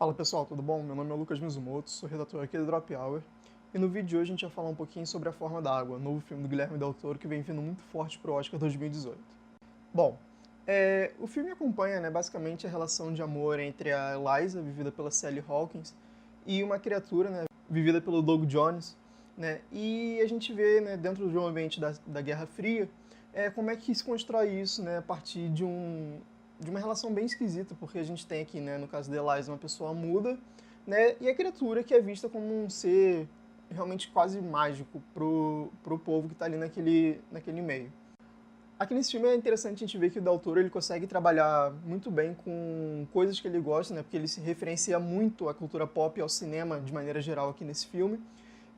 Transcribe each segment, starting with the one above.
Fala pessoal, tudo bom? Meu nome é Lucas Mizumoto, sou redator aqui do Drop Hour. E no vídeo de hoje a gente vai falar um pouquinho sobre A Forma da Água, novo filme do Guilherme Del Toro que vem vindo muito forte pro Oscar 2018. Bom, o filme acompanha basicamente a relação de amor entre a Eliza, vivida pela Sally Hawkins, e uma criatura, vivida pelo Doug Jones, e a gente vê, dentro de um ambiente da Guerra Fria, como é que se constrói isso, a partir de uma relação bem esquisita, porque a gente tem aqui, no caso da Eliza, uma pessoa muda, e a criatura que é vista como um ser realmente quase mágico pro povo que está ali naquele meio. Aqui nesse filme é interessante a gente ver que o Del Toro ele consegue trabalhar muito bem com coisas que ele gosta, porque ele se referencia muito à cultura pop e ao cinema de maneira geral aqui nesse filme.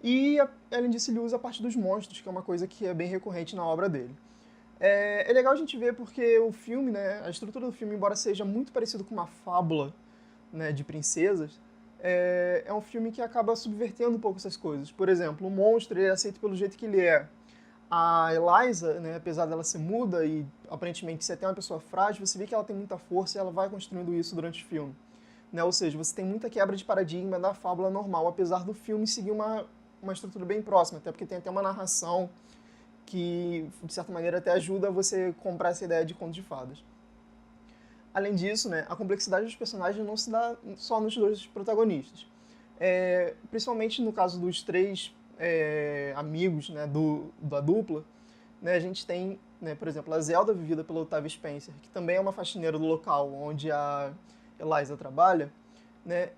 E, além disso, ele usa a parte dos monstros, que é uma coisa que é bem recorrente na obra dele. É legal a gente ver porque o filme, a estrutura do filme, embora seja muito parecido com uma fábula, de princesas, é um filme que acaba subvertendo um pouco essas coisas. Por exemplo, o monstro ele é aceito pelo jeito que ele é. A Eliza, apesar dela ser muda e aparentemente ser até uma pessoa frágil, você vê que ela tem muita força e ela vai construindo isso durante o filme. Ou seja, você tem muita quebra de paradigma da fábula normal, apesar do filme seguir uma estrutura bem próxima, até porque tem até uma narração que, de certa maneira, até ajuda você a comprar essa ideia de conto de fadas. Além disso, a complexidade dos personagens não se dá só nos dois protagonistas. Principalmente no caso dos três amigos da dupla, a gente tem, por exemplo, a Zelda, vivida pela Octavia Spencer, que também é uma faxineira do local onde a Eliza trabalha.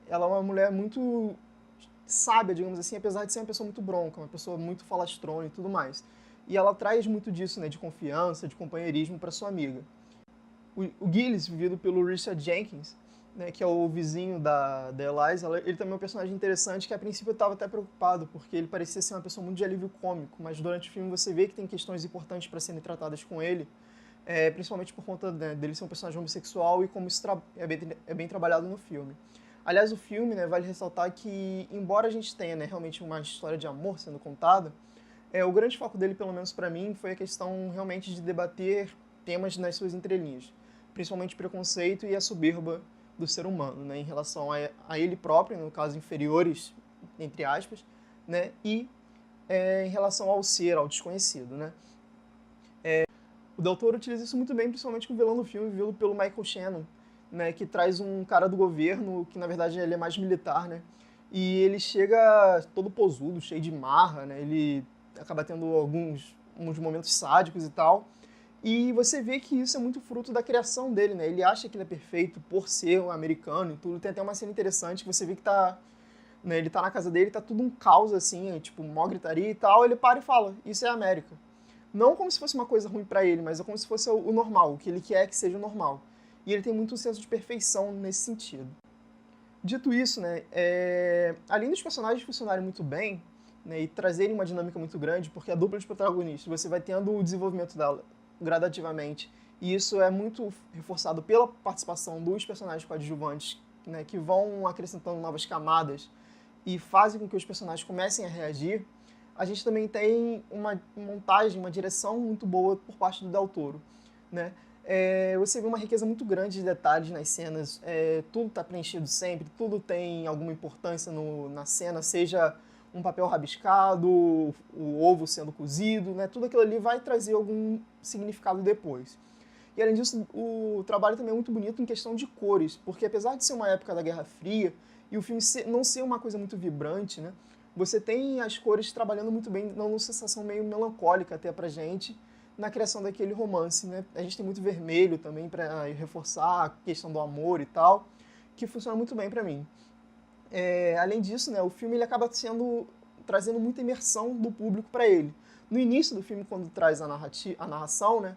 Ela é uma mulher muito sábia, digamos assim, apesar de ser uma pessoa muito bronca, uma pessoa muito falastrona e tudo mais. E ela traz muito disso, de confiança, de companheirismo para sua amiga. O Gillis, vivido pelo Richard Jenkins, que é o vizinho da Eliza, ele também é um personagem interessante que a princípio eu estava até preocupado, porque ele parecia ser uma pessoa muito de alívio cômico, mas durante o filme você vê que tem questões importantes para serem tratadas com ele, principalmente por conta dele ser um personagem homossexual e como isso é bem trabalhado no filme. Aliás, o filme, vale ressaltar que, embora a gente tenha realmente uma história de amor sendo contada, o grande foco dele, pelo menos para mim, foi a questão realmente de debater temas nas suas entrelinhas, principalmente o preconceito e a soberba do ser humano, em relação a ele próprio, no caso inferiores, entre aspas, e em relação ao ser, ao desconhecido. O Del Toro utiliza isso muito bem, principalmente com o vilão do filme, vivido pelo Michael Shannon, que traz um cara do governo, que na verdade ele é mais militar, e ele chega todo posudo, cheio de marra, ele acaba tendo uns momentos sádicos e tal, e você vê que isso é muito fruto da criação dele, ele acha que ele é perfeito por ser um americano e tudo. Tem até uma cena interessante que você vê que ele tá na casa dele, tá tudo um caos assim, tipo, mó gritaria e tal, ele para e fala, isso é a América. Não como se fosse uma coisa ruim pra ele, mas é como se fosse o normal, o que ele quer que seja o normal. E ele tem muito um senso de perfeição nesse sentido. Dito isso, além dos personagens funcionarem muito bem, e trazerem uma dinâmica muito grande, porque a dupla de protagonistas, você vai tendo o desenvolvimento dela gradativamente, e isso é muito reforçado pela participação dos personagens coadjuvantes, que vão acrescentando novas camadas e fazem com que os personagens comecem a reagir. A gente também tem uma montagem, uma direção muito boa por parte do Del Toro. Você vê uma riqueza muito grande de detalhes nas cenas, tudo está preenchido sempre, tudo tem alguma importância na cena, seja um papel rabiscado, o ovo sendo cozido, tudo aquilo ali vai trazer algum significado depois. E além disso, o trabalho também é muito bonito em questão de cores, porque apesar de ser uma época da Guerra Fria e o filme não ser uma coisa muito vibrante, você tem as cores trabalhando muito bem, dando uma sensação meio melancólica até pra gente, na criação daquele romance. A gente tem muito vermelho também para reforçar a questão do amor e tal, que funciona muito bem pra mim. Além disso, o filme ele acaba trazendo muita imersão do público para ele. No início do filme, quando traz a narração,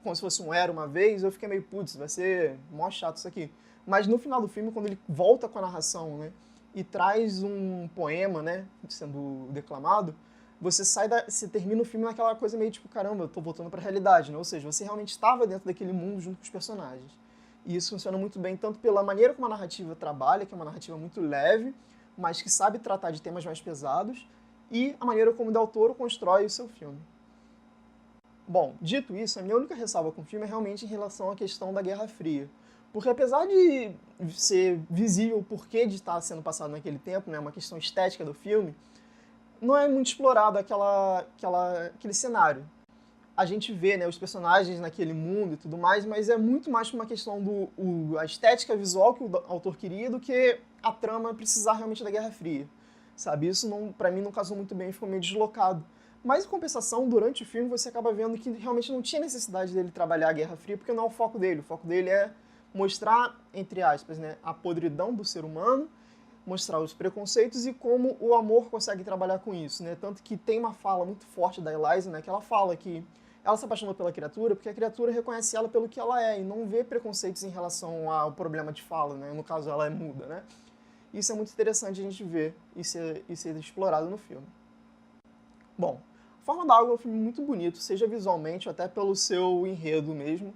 como se fosse um Era Uma Vez, eu fiquei meio, putz, vai ser mó chato isso aqui. Mas no final do filme, quando ele volta com a narração, e traz um poema, sendo declamado, você termina o filme naquela coisa meio tipo, caramba, eu tô voltando para a realidade, Ou seja, você realmente estava dentro daquele mundo junto com os personagens. E isso funciona muito bem, tanto pela maneira como a narrativa trabalha, que é uma narrativa muito leve, mas que sabe tratar de temas mais pesados, e a maneira como o Del Toro constrói o seu filme. Bom, dito isso, a minha única ressalva com o filme é realmente em relação à questão da Guerra Fria. Porque apesar de ser visível o porquê de estar sendo passado naquele tempo, né, uma questão estética do filme, não é muito explorado aquele cenário. A gente vê, né, os personagens naquele mundo e tudo mais, mas é muito mais uma questão a estética visual que o autor queria do que a trama precisar realmente da Guerra Fria, sabe? Isso, não, pra mim, não casou muito bem, ficou meio deslocado. Mas, em compensação, durante o filme, você acaba vendo que realmente não tinha necessidade dele trabalhar a Guerra Fria, porque não é o foco dele. O foco dele é mostrar, entre aspas, né, a podridão do ser humano, mostrar os preconceitos e como o amor consegue trabalhar com isso, né? Tanto que tem uma fala muito forte da Eliza, né, que ela fala que ela se apaixonou pela criatura porque a criatura reconhece ela pelo que ela é e não vê preconceitos em relação ao problema de fala, né? No caso, ela é muda, né? Isso é muito interessante a gente ver e ser explorado no filme. Bom, A Forma da Água é um filme muito bonito, seja visualmente ou até pelo seu enredo mesmo.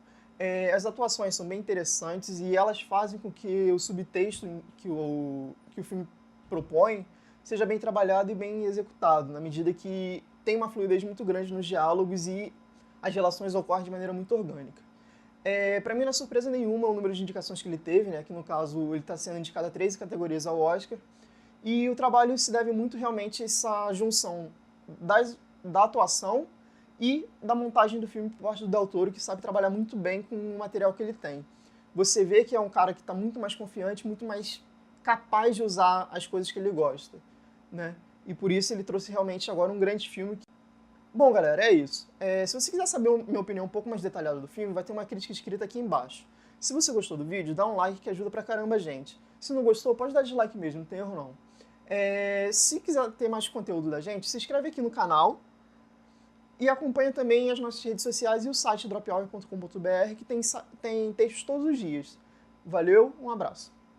As atuações são bem interessantes e elas fazem com que o subtexto que o filme propõe seja bem trabalhado e bem executado, na medida que tem uma fluidez muito grande nos diálogos e as relações ocorrem de maneira muito orgânica. Para mim, não é surpresa nenhuma o número de indicações que ele teve, né, que no caso ele está sendo indicado a 13 categorias ao Oscar, e o trabalho se deve muito realmente a essa junção da atuação e da montagem do filme por parte do Del Toro, que sabe trabalhar muito bem com o material que ele tem. Você vê que é um cara que está muito mais confiante, muito mais capaz de usar as coisas que ele gosta, né? E por isso ele trouxe realmente agora um grande filme. Bom, galera, é isso. Se você quiser saber minha opinião um pouco mais detalhada do filme, vai ter uma crítica escrita aqui embaixo. Se você gostou do vídeo, dá um like que ajuda pra caramba a gente. Se não gostou, pode dar dislike mesmo, não tem erro não. Se quiser ter mais conteúdo da gente, se inscreve aqui no canal e acompanha também as nossas redes sociais e o site dropout.com.br, que tem textos todos os dias. Valeu, um abraço.